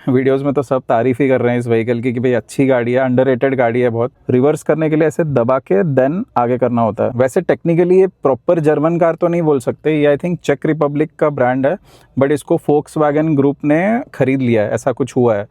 Videos में तो सब तारीफ ही कर रहे हैं इस व्हीकल की कि भाई अच्छी गाड़ी है, अंडररेटेड गाड़ी है बहुत। रिवर्स करने के लिए ऐसे दबा के देन आगे करना होता है। वैसे टेक्निकली ये प्रॉपर जर्मन कार तो नहीं बोल सकते, ये आई थिंक चेक रिपब्लिक का ब्रांड है, बट इसको फोक्सवैगन ग्रुप ने खरीद लिया है, ऐसा कुछ हुआ है।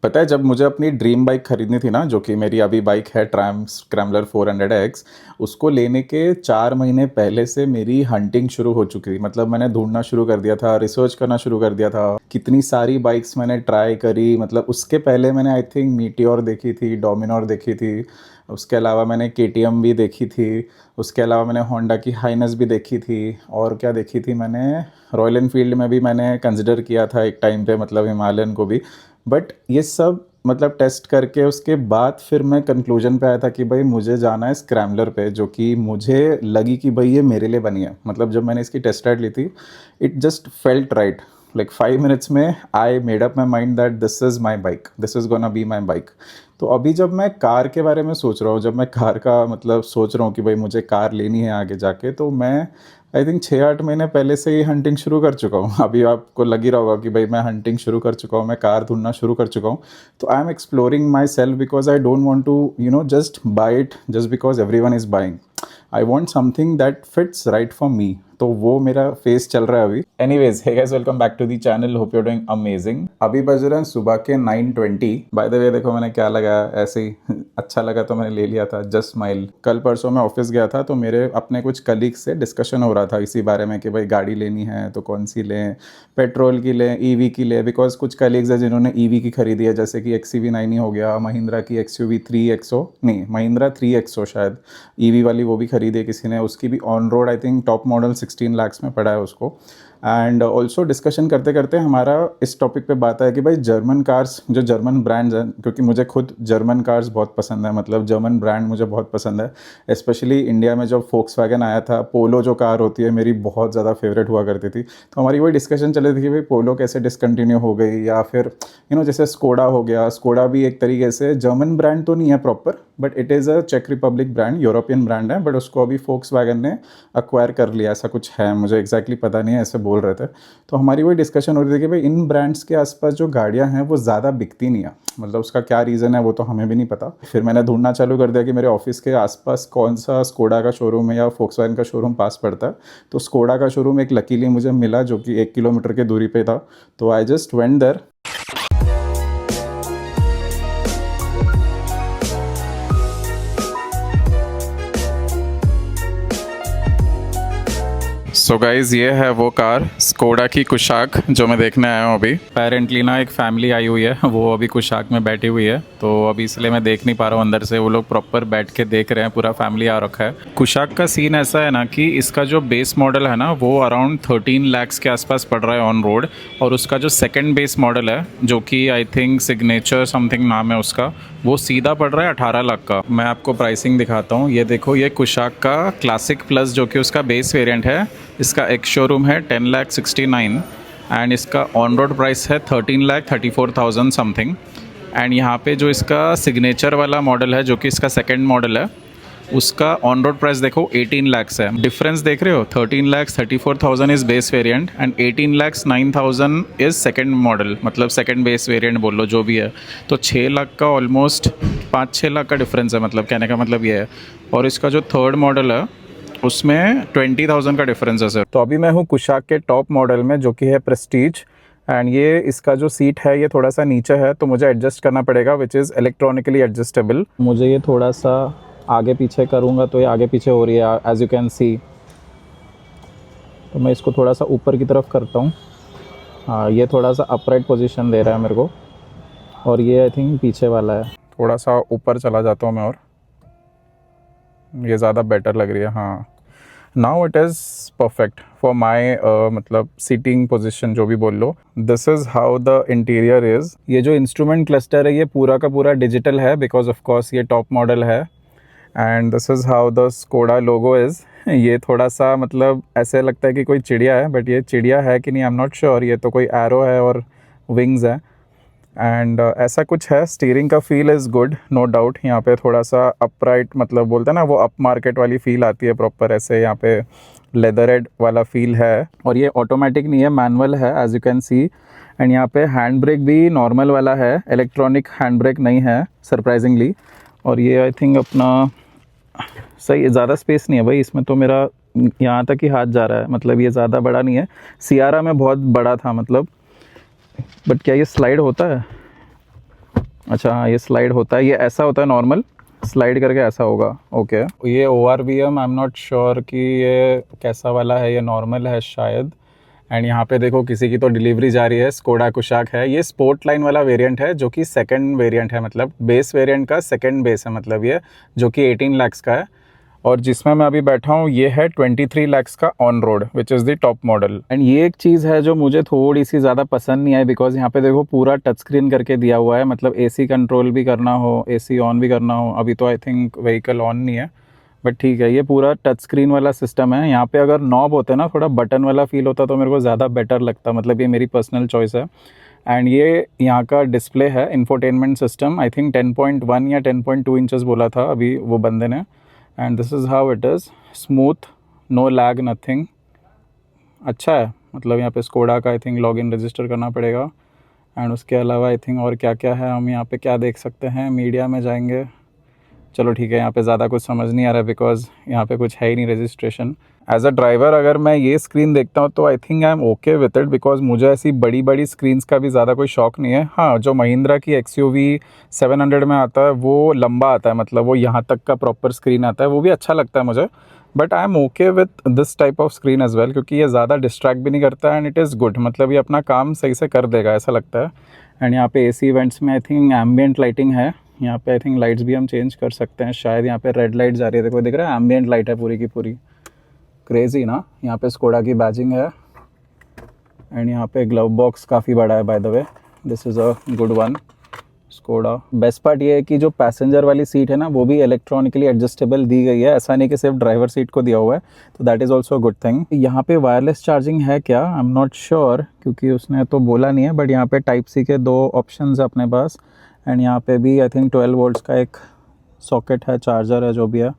पता है, जब मुझे अपनी ड्रीम बाइक खरीदनी थी ना, जो कि मेरी अभी बाइक है ट्रैम स्क्रैम्बलर 400X, उसको लेने के 4 महीने पहले से मेरी हंटिंग शुरू हो चुकी थी। मतलब मैंने ढूंढना शुरू कर दिया था, रिसर्च करना शुरू कर दिया था, कितनी सारी बाइक्स मैंने ट्राई करी। मतलब उसके पहले मैंने आई थिंक मीटियोर देखी थी, डोमिनोर देखी थी, उसके अलावा मैंने KTM भी देखी थी, उसके अलावा मैंने होंडा की हाइनस भी देखी थी, और क्या देखी थी मैंने, रॉयल एनफील्ड में भी मैंने कंसिडर किया था एक टाइम पे, मतलब हिमालयन को भी। बट ये सब मतलब टेस्ट करके उसके बाद फिर मैं कंक्लूजन पे आया था कि भाई मुझे जाना है स्क्रैम्बलर पे, जो कि मुझे लगी कि भाई ये मेरे लिए बनी है। मतलब जब मैंने इसकी टेस्ट राइड ली थी, it just felt right. Like 5 minutes में I made up my mind that this is my bike, this is gonna be my bike. तो अभी जब मैं कार के बारे में सोच रहा हूँ, जब मैं कार का मतलब सोच रहा हूँ कि भाई मुझे कार लेनी है आगे जाके, तो मैं आई थिंक 6-8 महीने पहले से ही हंटिंग शुरू कर चुका हूँ। अभी आपको लग ही रहा होगा कि भाई मैं हंटिंग शुरू कर चुका हूँ, मैं कार ढूंढना शुरू कर चुका हूँ। तो I am exploring myself because I don't want to just buy it just because everyone is buying. I want something that fits right for me. तो वो मेरा फेस चल रहा है अभी। Anyways, hey guys, welcome back to the channel, hope you are doing amazing. अभी बज रहे हैं सुबह के 9:20। बाय द वे देखो मैंने क्या लगाया, ऐसे ही अच्छा लगा तो मैंने ले लिया था, जस्ट स्माइल। कल परसों मैं ऑफिस गया था, तो मेरे अपने कुछ कलीग से डिस्कशन हो रहा था इसी बारे में कि भाई गाड़ी लेनी है तो कौन सी लें, पेट्रोल की लें, ईवी की लें। बिकॉज कुछ कलीग्स हैं जिन्होंने ईवी की खरीदी है, जैसे कि XUV9 हो गया, महिंद्रा की XUV 3XO, नहीं महिंद्रा 3XO शायद ईवी वाली, वो भी खरीदी है किसी ने। उसकी भी on road I think top model 16 lakh में पड़ा है उसको। एंड ऑल्सो डिस्कशन करते करते हमारा इस टॉपिक पे बात है कि भाई जर्मन कार्स, जो जर्मन ब्रांड्स हैं, क्योंकि मुझे खुद जर्मन कार्स बहुत पसंद है, मतलब जर्मन ब्रांड मुझे बहुत पसंद है। स्पेशली इंडिया में जब फोक्सवैगन आया था, पोलो जो कार होती है मेरी बहुत ज़्यादा फेवरेट हुआ करती थी। तो हमारी वही डिस्कशन चल रही थी कि भाई पोलो कैसे डिसकंटिन्यू हो गई, या फिर जैसे स्कोडा हो गया। स्कोडा भी एक तरीके से जर्मन ब्रांड तो नहीं है proper, but it is a चेक रिपब्लिक ब्रांड, यूरोपियन ब्रांड है, बट उसको अभी फोक्सवैगन ने अक्वायर कर लिया, ऐसा कुछ है, मुझे एग्जैक्टली पता नहीं है, ऐसे बोल रहे थे। तो हमारी वही डिस्कशन हो रही थी कि भाई इन ब्रांड्स के आसपास जो गाड़ियां हैं वो ज़्यादा बिकती नहीं है। मतलब उसका क्या रीज़न है वो तो हमें भी नहीं पता। फिर मैंने ढूंढना चालू कर दिया कि मेरे ऑफिस के आसपास कौन सा स्कोडा का शोरूम है या फोक्सवैगन का शोरूम पास पड़ता है। तो स्कोडा का शोरूम एक लकीली मुझे मिला, जो कि 1 किलोमीटर की दूरी पे था। तो I just went there. So guys, ये है वो कार स्कोडा की कुशाक जो मैं देखने आया हूँ अभी। अपेरेंटली ना एक फैमिली आई हुई है, वो अभी कुशाक में बैठी हुई है, तो अभी इसलिए मैं देख नहीं पा रहा हूँ अंदर से। वो लोग प्रॉपर बैठ के देख रहे हैं, पूरा फैमिली आ रखा है। कुशाक का सीन ऐसा है ना कि इसका जो बेस मॉडल है ना वो अराउंड 13 लाख के आसपास पड़ रहा है ऑन रोड, और उसका जो सेकेंड बेस मॉडल है, जो कि आई थिंक सिग्नेचर समथिंग नाम है उसका, वो सीधा पड़ रहा है 18 लाख का। मैं आपको प्राइसिंग दिखाता हूँ। ये देखो, ये कुशाक का क्लासिक प्लस जो कि उसका बेस वेरिएंट है, इसका एक शोरूम है 10,69,000 एंड इसका ऑन रोड प्राइस है 13,34,000 समथिंग। एंड यहाँ पे जो इसका सिग्नेचर वाला मॉडल है, जो कि इसका सेकंड मॉडल है, उसका ऑन रोड प्राइस देखो 18 लाख है। डिफरेंस देख रहे हो, 13,34,000 is base variant and 18,09,000 is second model, मतलब सेकंड बेस वेरिएंट बोल लो जो भी है। तो 6 लाख का ऑलमोस्ट 5-6 लाख का डिफरेंस है, मतलब कहने का मतलब ये है। और इसका जो थर्ड मॉडल है उसमें 20,000 का डिफरेंस है सर। तो अभी मैं हूँ कुशाक के टॉप मॉडल में, जो कि है प्रेस्टीज। एंड ये इसका जो सीट है ये थोड़ा सा नीचे है, तो मुझे एडजस्ट करना पड़ेगा, विच इज़ इलेक्ट्रॉनिकली एडजस्टेबल। मुझे ये थोड़ा सा आगे पीछे करूँगा तो ये आगे पीछे हो रही है, एज यू कैन सी। तो मैं इसको थोड़ा सा ऊपर की तरफ करता हूँ। हाँ, ये थोड़ा सा अपराइट पोजीशन दे रहा है मेरे को, और ये आई थिंक पीछे वाला है। थोड़ा सा ऊपर चला जाता हूँ मैं, और ये ज़्यादा बेटर लग रही है। हाँ, now it is perfect for my मतलब सीटिंग पोजिशन, जो भी बोल लो। This is how the interior is. ये जो इंस्ट्रूमेंट क्लस्टर है ये पूरा का पूरा डिजिटल है, बिकॉज ऑफ कोर्स ये टॉप मॉडल है। And this is how the Skoda logo is. ये थोड़ा सा मतलब ऐसे लगता है कि कोई चिड़िया है, बट ये चिड़िया है कि नहीं आई एम नॉट श्योर। ये तो कोई एरो है और विंग्स है। एंड ऐसा कुछ है। स्टीयरिंग का feel is good, no doubt. यहाँ पे थोड़ा सा अपराइट, मतलब बोलते हैं ना वो अप मार्केट वाली फील आती है प्रॉपर, ऐसे यहाँ पे लेदरेड वाला फील है। और ये ऑटोमेटिक नहीं है, मैनुअल है as you can see. And यहाँ पे हैंड ब्रेक भी नॉर्मल वाला है, इलेक्ट्रॉनिक हैंड ब्रेक नहीं है सरप्राइजिंगली। और ये आई थिंक अपना सही, ज़्यादा स्पेस नहीं है भाई इसमें, तो मेरा यहाँ तक ही हाथ जा रहा है, मतलब ये ज़्यादा बड़ा नहीं है। सियारा में बहुत बड़ा था मतलब। बट क्या ये स्लाइड होता है? अच्छा हाँ, ये स्लाइड होता है, ये ऐसा होता है नॉर्मल, स्लाइड करके ऐसा होगा। ओके ये ORVM I am not sure कि ये कैसा वाला है, ये नॉर्मल है शायद। एंड यहाँ पे देखो किसी की तो डिलीवरी जा रही है, स्कोडा कुशाक है। ये स्पोर्ट लाइन वाला वेरिएंट है जो कि सेकंड वेरिएंट है, मतलब बेस वेरिएंट का सेकंड बेस है मतलब ये, जो कि 18 लाख का है। और जिसमें मैं अभी बैठा हूँ ये है 23 लाख का on road, which is the top model. And ये एक चीज़ है जो मुझे थोड़ी सी ज़्यादा पसंद नहीं आई, बिकॉज यहाँ पे देखो पूरा टच स्क्रीन करके दिया हुआ है, मतलब AC कंट्रोल भी करना हो, AC ऑन भी करना हो। अभी तो आई थिंक व्हीकल ऑन नहीं है, बट ठीक है, ये पूरा टच स्क्रीन वाला सिस्टम है। यहाँ पे अगर नॉब होते ना, थोड़ा बटन वाला फील होता तो मेरे को ज़्यादा बेटर लगता, मतलब ये मेरी पर्सनल चॉइस है। एंड ये यहाँ का डिस्प्ले है, इंफोटेनमेंट सिस्टम, आई थिंक 10.1 या 10.2 इंचेस बोला था अभी वो बंदे ने। And this is how it is, smooth, no lag, nothing, अच्छा है। मतलब यहाँ पे स्कोडा का आई थिंक लॉगिन रजिस्टर करना पड़ेगा। एंड उसके अलावा आई थिंक और क्या क्या है, हम यहाँ पे क्या देख सकते हैं, मीडिया में जाएंगे। चलो ठीक है, यहाँ पे ज़्यादा कुछ समझ नहीं आ रहा है बिकॉज यहाँ पे कुछ है ही नहीं रजिस्ट्रेशन। एज अ ड्राइवर अगर मैं ये स्क्रीन देखता हूँ तो I think I am okay with it, because मुझे ऐसी बड़ी बड़ी स्क्रीन्स का भी ज़्यादा कोई शौक नहीं है। हाँ, जो महिंद्रा की XUV 700 में आता है वो लंबा आता है, मतलब वो यहाँ तक का प्रॉपर स्क्रीन आता है, वो भी अच्छा लगता है मुझे। But I am okay with this type of screen as well, क्योंकि ये ज़्यादा डिस्ट्रैक्ट भी नहीं करता एंड इट इज़ गुड, मतलब ये अपना काम सही से कर देगा ऐसा लगता है। एंड यहाँ पे AC इवेंट्स में आई थिंक एम्बियंट लाइटिंग है, यहाँ पे आई थिंक लाइट्स भी हम चेंज कर सकते हैं शायद। यहाँ पे रेड लाइट जा रही है, देखो दिख रहा है, एम्बियंट लाइट है पूरी की पूरी, क्रेजी ना। यहाँ पे स्कोडा की बैजिंग है। एंड यहाँ पे ग्लव बॉक्स काफ़ी बड़ा है by the way, this is a good one Skoda. Best part ये है कि जो पैसेंजर वाली सीट है ना वो भी इलेक्ट्रॉनिकली एडजस्टेबल दी गई है, ऐसा नहीं कि सिर्फ ड्राइवर सीट को दिया हुआ है, तो that is also good thing. यहाँ पे वायरलेस चार्जिंग है क्या, आई एम नॉट श्योर, क्योंकि उसने तो बोला नहीं है। बट यहाँ पे Type-C के 2 ऑप्शन है अपने पास। एंड यहाँ पे भी आई थिंक 12 वोल्ट्स का एक सॉकेट है, चार्जर है जो भी है।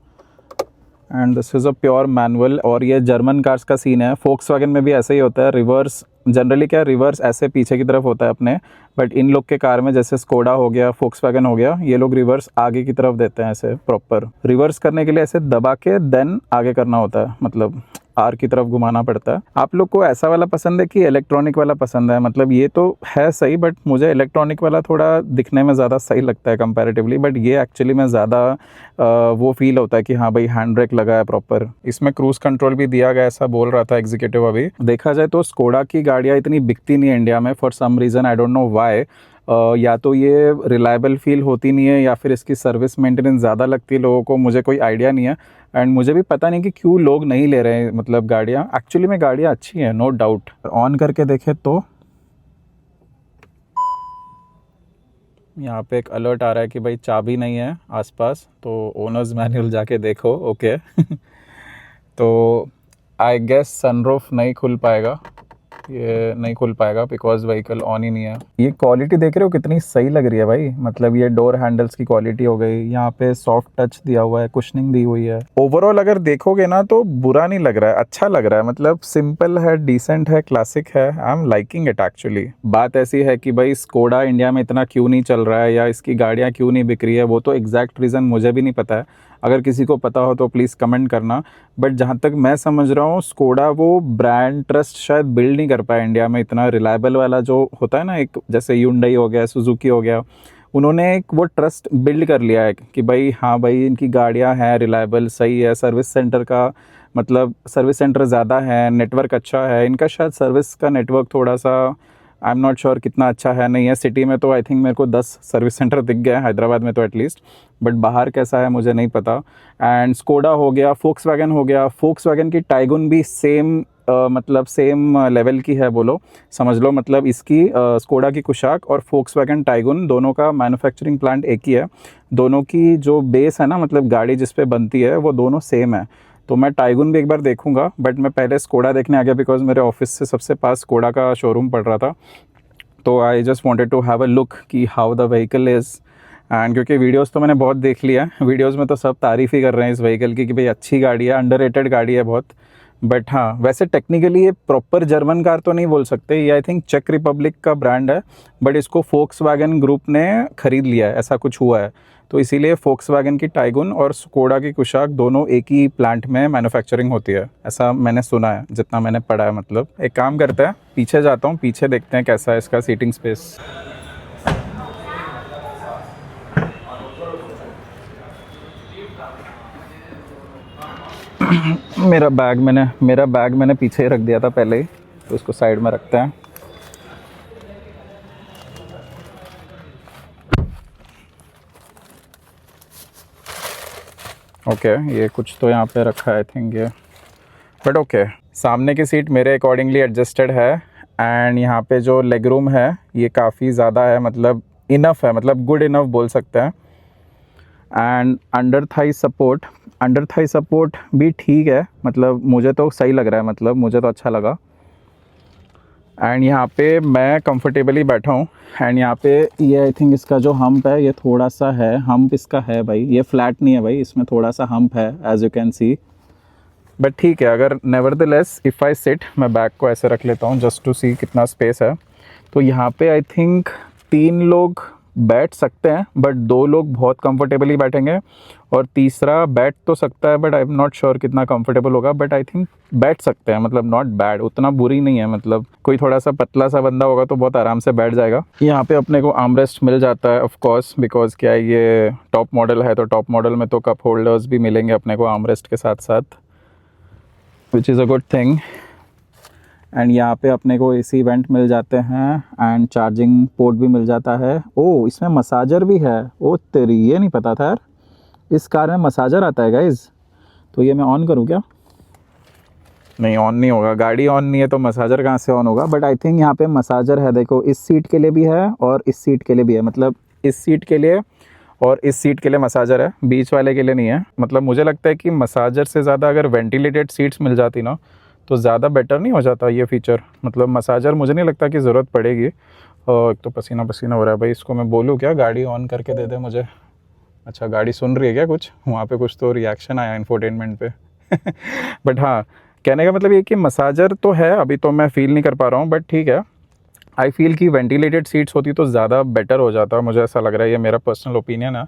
And this is a pure manual. और ये जर्मन कार्स का सीन है, फोक्सवैगन में भी ऐसा ही होता है। रिवर्स जनरली क्या, रिवर्स ऐसे पीछे की तरफ होता है अपने, बट इन लोग के कार में जैसे स्कोडा हो गया, फोक्सवैगन हो गया, ये लोग रिवर्स आगे की तरफ देते हैं ऐसे प्रॉपर। रिवर्स करने के लिए ऐसे दबा के देन आगे करना होता है, मतलब आर की तरफ घुमाना पड़ता है। आप लोग को ऐसा वाला पसंद है कि इलेक्ट्रॉनिक वाला पसंद है? मतलब ये तो है सही, बट मुझे इलेक्ट्रॉनिक वाला थोड़ा दिखने में ज़्यादा सही लगता है कंपैरेटिवली। बट ये एक्चुअली में ज़्यादा वो फील होता है कि हाँ भाई हैंड ब्रेक लगा है प्रॉपर। इसमें क्रूज़ कंट्रोल भी दिया गया, ऐसा बोल रहा था एग्जीक्यूटिव। अभी देखा जाए तो स्कोडा की गाड़ियाँ इतनी बिकती नहीं है इंडिया में for some reason, I don't know why. या तो ये रिलायबल फील होती नहीं है, या फिर इसकी सर्विस मेंटेनेंस ज़्यादा लगती है लोगों को, मुझे कोई आइडिया नहीं है। एंड मुझे भी पता नहीं कि क्यों लोग नहीं ले रहे हैं, मतलब गाड़ियाँ एक्चुअली में गाड़ियाँ अच्छी हैं नो डाउट। ऑन करके देखें तो यहाँ पे एक अलर्ट आ रहा है कि भाई चाबी नहीं है आसपास, तो ओनर्स मैनुअल जाके देखो। ओके तो आई गेस सनरूफ नहीं खुल पाएगा, ये नहीं खुल पाएगा बिकॉज व्हीकल ऑन ही नहीं है। ये क्वालिटी देख रहे हो कितनी सही लग रही है भाई, मतलब ये डोर हैंडल्स की क्वालिटी हो गई, यहाँ पे सॉफ्ट टच दिया हुआ है, कुशनिंग दी हुई है। ओवरऑल अगर देखोगे ना तो बुरा नहीं लग रहा है, अच्छा लग रहा है, मतलब सिंपल है, डिसेंट है, क्लासिक है। I am liking it actually. बात ऐसी है कि भाई स्कोडा इंडिया में इतना क्यों नहीं चल रहा है या इसकी गाड़ियाँ क्यों नहीं बिक रही है, वो तो एग्जैक्ट रीज़न मुझे भी नहीं पता है। अगर किसी को पता हो तो प्लीज़ कमेंट करना। बट जहाँ तक मैं समझ रहा हूँ स्कोडा वो ब्रांड ट्रस्ट शायद बिल्ड नहीं कर पाया इंडिया में, इतना रिलायबल वाला जो होता है ना, एक जैसे Hyundai हो गया, सुजुकी हो गया, उन्होंने एक वो ट्रस्ट बिल्ड कर लिया है कि भाई हाँ भाई इनकी गाड़ियाँ हैं रिलायबल, सही है। सर्विस सेंटर का मतलब सर्विस सेंटर ज़्यादा है, नेटवर्क अच्छा है इनका, शायद सर्विस का नेटवर्क थोड़ा सा आई एम नॉट श्योर कितना अच्छा है नहीं है। सिटी में तो आई थिंक मेरे को 10 सर्विस सेंटर दिख गए हैं, हैदराबाद में तो एटलीस्ट, बट बाहर कैसा है मुझे नहीं पता। एंड स्कोडा हो गया, फोक्सवैगन हो गया, फोक्सवैगन की टाइगुन भी सेम मतलब सेम लेवल की है बोलो, समझ लो। मतलब इसकी स्कोडा की कुशाक और फोक्सवैगन टाइगुन दोनों का मैन्युफैक्चरिंग प्लांट एक ही है, दोनों की जो बेस है ना, मतलब गाड़ी जिस पे बनती है वो दोनों सेम है। तो मैं टाइगुन भी एक बार देखूंगा, बट मैं पहले स्कोडा देखने आ गया बिकॉज मेरे ऑफिस से सबसे पास स्कोडा का शोरूम पड़ रहा था। तो I just wanted to have a look कि how the vehicle is. And क्योंकि वीडियोस तो मैंने बहुत देख लिया है, वीडियोस में तो सब तारीफ़ ही कर रहे हैं इस व्हीकल की कि भाई अच्छी गाड़ी है, अंडररेटेड गाड़ी है बहुत। बट हाँ, वैसे टेक्निकली ये प्रॉपर जर्मन कार तो नहीं बोल सकते, ये आई थिंक चेक रिपब्लिक का ब्रांड है, बट इसको फोक्सवैगन ग्रुप ने ख़रीद लिया है, ऐसा कुछ हुआ है। तो इसीलिए फोक्सवैगन की टाइगुन और स्कोडा की कुशाक दोनों एक ही प्लांट में मैन्युफैक्चरिंग होती है, ऐसा मैंने सुना है, जितना मैंने पढ़ा है। मतलब एक काम करते हैं, पीछे जाता हूँ, पीछे देखते हैं कैसा है इसका सीटिंग स्पेस। मेरा बैग मैंने पीछे ही रख दिया था पहले ही, तो इसको साइड में रखते हैं। ओके, ये कुछ तो यहाँ पे रखा है आई थिंक ये, बट ओके। सामने की सीट मेरे अकॉर्डिंगली एडजस्टेड है, एंड यहाँ पे जो लेग रूम है ये काफ़ी ज़्यादा है, मतलब इनफ है, मतलब गुड इनफ बोल सकते हैं। एंड अंडर थाई सपोर्ट भी ठीक है, मतलब मुझे तो सही लग रहा है, मतलब मुझे तो अच्छा लगा। एंड यहाँ पे मैं कंफर्टेबली बैठा हूँ, एंड यहाँ पे ये आई थिंक इसका जो हम्प है ये थोड़ा सा है, हम्प इसका है भाई, ये फ्लैट नहीं है भाई, इसमें थोड़ा सा हम्प है as you can see, but ठीक है। अगर नेवरदलेस इफ़ आई सिट, मैं बैग को ऐसे रख लेता हूँ जस्ट टू सी कितना स्पेस है। तो यहाँ पे आई थिंक 3 लोग बैठ सकते हैं, बट 2 लोग बहुत कंफर्टेबली बैठेंगे, और तीसरा बैठ तो सकता है but I am not sure कितना कंफर्टेबल होगा, बट आई थिंक बैठ सकते हैं, मतलब नॉट बैड, उतना बुरी नहीं है। मतलब कोई थोड़ा सा पतला सा बंदा होगा तो बहुत आराम से बैठ जाएगा। यहाँ पे अपने को आर्मरेस्ट मिल जाता है ऑफ कोर्स, बिकॉज क्या है ये टॉप मॉडल है, तो टॉप मॉडल में तो कप होल्डर्स भी मिलेंगे अपने को आर्मरेस्ट के साथ साथ, which is a good thing. And यहाँ पे अपने को एसी वेंट मिल जाते हैं, एंड चार्जिंग पोर्ट भी मिल जाता है। ओ, इसमें मसाजर भी है, ओ तेरी, ये नहीं पता था यार, इस कार में मसाजर आता है गाइज। तो ये मैं ऑन करूँ क्या? नहीं, ऑन नहीं होगा, गाड़ी ऑन नहीं है तो मसाजर कहाँ से ऑन होगा, बट आई थिंक यहाँ पे मसाजर है, देखो इस सीट के लिए भी है और इस सीट के लिए भी है, मतलब इस सीट के लिए और इस सीट के लिए मसाजर है, बीच वाले के लिए नहीं है। मतलब मुझे लगता है कि मसाजर से ज़्यादा अगर वेंटिलेटेड सीट्स मिल जाती ना तो ज़्यादा बेटर नहीं हो जाता ये फ़ीचर। मतलब मसाजर मुझे नहीं लगता कि ज़रूरत पड़ेगी। एक तो पसीना पसीना हो रहा है भाई, इसको मैं बोलूँ क्या गाड़ी ऑन करके दे दे मुझे? अच्छा, गाड़ी सुन रही है क्या? कुछ वहाँ पे कुछ तो रिएक्शन आया इंफोटेनमेंट पे। बट हाँ, कहने का मतलब ये कि मसाजर तो है, अभी तो मैं फ़ील नहीं कर पा रहा हूँ, बट ठीक है। आई फील कि वेंटिलेटेड सीट्स होती तो ज़्यादा बेटर हो जाता, मुझे ऐसा लग रहा है, ये मेरा पर्सनल ओपिनियन है।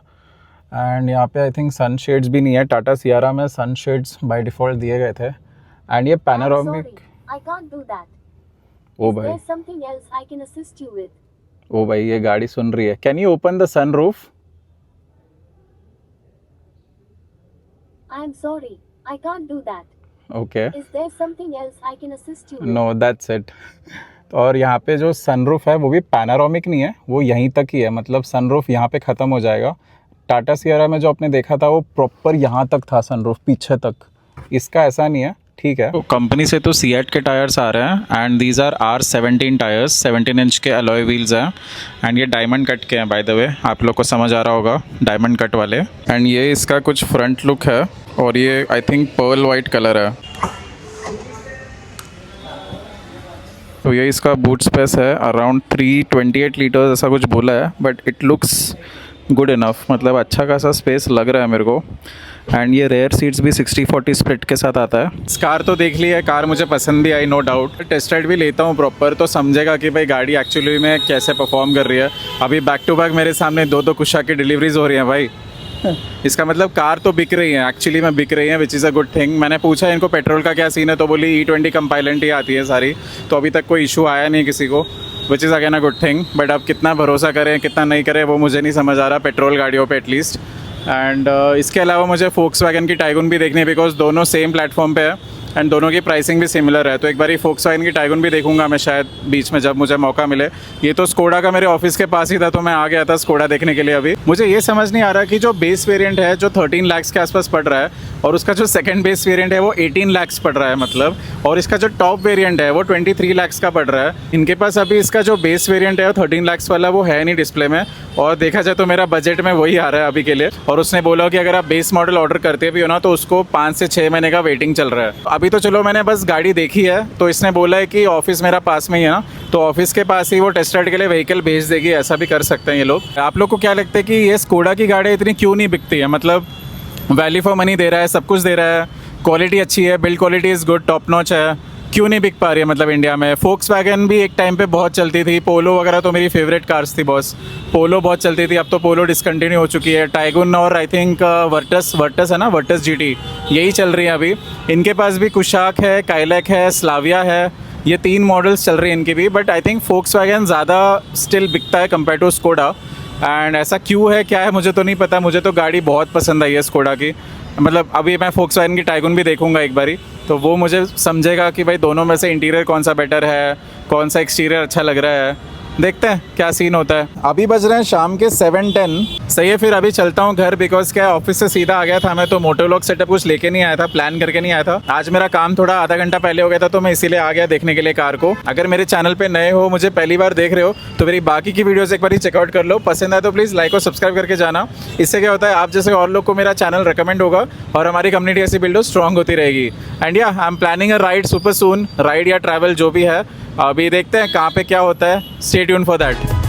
एंड यहाँ पे आई थिंक सन शेड्स भी नहीं है, टाटा सियारा में सन शेड्स बाय डिफ़ॉल्ट दिए गए थे। एंड ये पैनोरामिक, ओ भाई, ओ भाई ये गाड़ी सुन रही है। Can you open the sunroof? I am sorry, I can't do that. Okay, Is there something else I can assist you with? No that's it. और यहाँ पे जो सनरूफ है वो भी पैनोरामिक नहीं है, वो यहीं तक ही है, मतलब सनरूफ यहाँ पे ख़त्म हो जाएगा। टाटा सियारा में जो आपने देखा था वो प्रॉपर यहाँ तक था सनरूफ, पीछे तक, इसका ऐसा नहीं है, ठीक है। तो कंपनी से तो सीएट के टायर्स आ रहे हैं, and these are R17 tyres, 17 inch के अलॉय व्हील्स हैं, एंड ये डायमंड कट के हैं बाय द वे, आप लोग को समझ आ रहा होगा डायमंड कट वाले। एंड ये इसका कुछ फ्रंट लुक है, और ये I think pearl white colour है। तो ये इसका बूट स्पेस है अराउंड 328 लीटर्स ऐसा कुछ बोला है, but it looks good enough, मतलब अच्छा खासा स्पेस लग रहा है मेरे को। एंड ये रेयर सीट्स भी 60-40 स्प्लिट के साथ आता है। इस कार तो देख ली है, कार मुझे पसंद भी आई, नो डाउट। टेस्ट राइड भी लेता हूँ प्रॉपर, तो समझेगा कि भाई गाड़ी एक्चुअली में कैसे परफॉर्म कर रही है। अभी बैक टू बैक मेरे सामने 2 कुशाक की डिलीवरीज हो रही हैं भाई। इसका मतलब कार तो बिक रही है, एक्चुअली में बिक रही है, which is a good thing. मैंने पूछा इनको पेट्रोल का क्या सीन है, तो बोली E20 कंपाइलेंट ही आती है सारी, तो अभी तक कोई इशू आया नहीं किसी को, which is again a good thing. But अब कितना भरोसा करें कितना नहीं करें वो मुझे नहीं समझ आ रहा पेट्रोल गाड़ियों पे एटलीस्ट। एंड इसके अलावा मुझे फोक्सवैगन की टाइगुन भी देखनी है, बिकॉज दोनों सेम प्लेटफॉर्म पे है एंड दोनों की प्राइसिंग भी सिमिलर है। तो एक बार फोक्सवैगन की टाइगुन भी देखूंगा मैं शायद बीच में जब मुझे मौका मिले। ये तो स्कोडा का मेरे ऑफिस के पास ही था, तो मैं आ गया था स्कोडा देखने के लिए। अभी मुझे ये समझ नहीं आ रहा कि जो बेस वेरिएंट है जो 13 लाख के आसपास पड़ रहा है, और उसका जो सेकंड बेस वेरिएंट है वो 18 लाख पड़ रहा है मतलब, और इसका जो टॉप वेरिएंट है वो 23 लाख का पड़ रहा है। इनके पास अभी इसका जो बेस वेरिएंट है 13 लाख वाला वो है नहीं डिस्प्ले में, और देखा जाए तो मेरा बजट में वही आ रहा है अभी के लिए। और उसने बोला कि अगर आप बेस मॉडल ऑर्डर करते भी हो ना तो उसको 5 से 6 महीने का वेटिंग चल रहा है। अभी तो चलो मैंने बस गाड़ी देखी है, तो इसने बोला है कि ऑफिस मेरा पास में ही है ना, तो ऑफिस के पास ही वो टेस्ट राइड के लिए व्हीकल भेज देगी, ऐसा भी कर सकते हैं ये लोग। आप लोग को क्या लगता है कि ये स्कोडा की गाड़ी इतनी क्यों नहीं बिकती है? मतलब वैल्यू फॉर मनी दे रहा है, सब कुछ दे रहा है, क्वालिटी अच्छी है, build quality is good, top notch है, क्यों नहीं बिक पा रही है मतलब इंडिया में। फोक्सवैगन भी एक टाइम पे बहुत चलती थी, पोलो वगैरह तो मेरी फेवरेट कार्स थी बॉस, पोलो बहुत चलती थी, अब तो पोलो डिसकंटिन्यू हो चुकी है। टाइगुन और आई थिंक वर्टस है ना, वर्टस जीटी, यही चल रही है अभी। इनके पास भी कुशाक है, काइलैक है, स्लाविया है, ये 3 मॉडल्स चल रही हैं इनकी भी, बट आई थिंक फोक्सवैगन ज़्यादा स्टिल बिकता है कंपेयर टू स्कोडा। एंड ऐसा क्यों है क्या है मुझे तो नहीं पता, मुझे तो गाड़ी बहुत पसंद आई है स्कोडा की। मतलब अभी मैं फोक्सवैगन की टाइगुन भी देखूंगा एक बारी, तो वो मुझे समझेगा कि भाई दोनों में से इंटीरियर कौन सा बेटर है, कौन सा एक्सटीरियर अच्छा लग रहा है। देखते हैं क्या सीन होता है। अभी बज रहे हैं शाम के 7:10। सही है, फिर अभी चलता हूँ घर, बिकॉज क्या ऑफिस से सीधा आ गया था मैं, तो मोटोलॉग सेटअप कुछ लेके नहीं आया था, प्लान करके नहीं आया था। आज मेरा काम थोड़ा आधा घंटा पहले हो गया था, तो मैं इसीलिए आ गया देखने के लिए कार को। अगर मेरे चैनल पे नए हो, मुझे पहली बार देख रहे हो, तो मेरी बाकी की वीडियोस एक बार चेकआउट कर लो। पसंद आए तो प्लीज़ लाइक और सब्सक्राइब करके जाना। इससे क्या होता है, आप जैसे और लोग को मेरा चैनल रिकमेंड होगा और हमारी कम्युनिटी ऐसी बिल्ड स्ट्रॉन्ग होती रहेगी। एंड या I am planning a ride super soon, ride या ट्रैवल जो भी है, अभी देखते हैं कहाँ पे क्या होता है। Stay tuned for that.